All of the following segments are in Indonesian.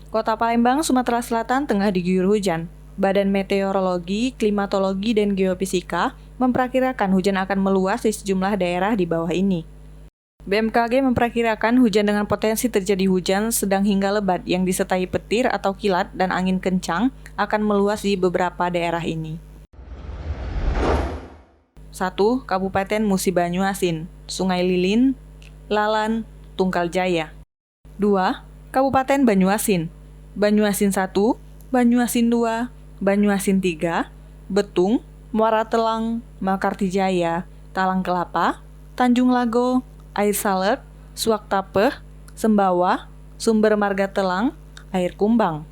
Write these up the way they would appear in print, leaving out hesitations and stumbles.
Kota Palembang, Sumatera Selatan tengah diguyur hujan. Badan Meteorologi, Klimatologi, dan Geofisika memperkirakan hujan akan meluas di sejumlah daerah di bawah ini. BMKG memperkirakan hujan dengan potensi terjadi hujan sedang hingga lebat yang disertai petir atau kilat dan angin kencang akan meluas di beberapa daerah ini. 1. Kabupaten Musi Banyuasin, Sungai Lilin, Lalan, Tunggal Jaya. 2. Kabupaten Banyuasin, Banyuasin 1, Banyuasin 2, Banyuasin 3, Betung, Muara Telang, Mekartijaya, Talang Kelapa, Tanjung Lago, Air Salek, Suak Tapeh, Sembawa, Sumber Marga Telang, Air Kumbang.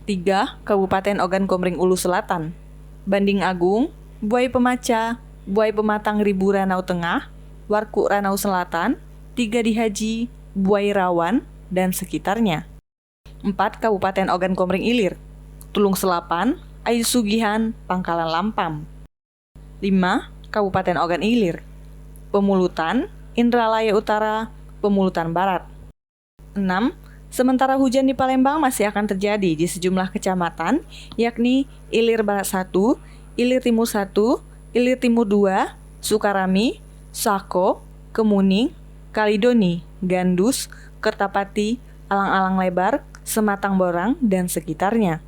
3. Kabupaten Ogan Komering Ulu Selatan, Banding Agung, Buai Pemaca, Buai Pematang Ribu Ranau Tengah, Warku Ranau Selatan, 3 di Haji, Buai Rawan, dan sekitarnya. 4. Kabupaten Ogan Komering Ilir, Tulung Selapan, Ayu Sugihan, Pangkalan Lampam. 5. Kabupaten Ogan Ilir, Pemulutan, Indralaya Utara, Pemulutan Barat. 6. Sementara hujan di Palembang masih akan terjadi di sejumlah kecamatan, yakni Ilir Barat 1, Ilir Timur 1, Ilir Timur 2, Sukarami, Sako, Kemuning, Kalidoni, Gandus, Kertapati, Alang-alang Lebar, Sematang Borang, dan sekitarnya.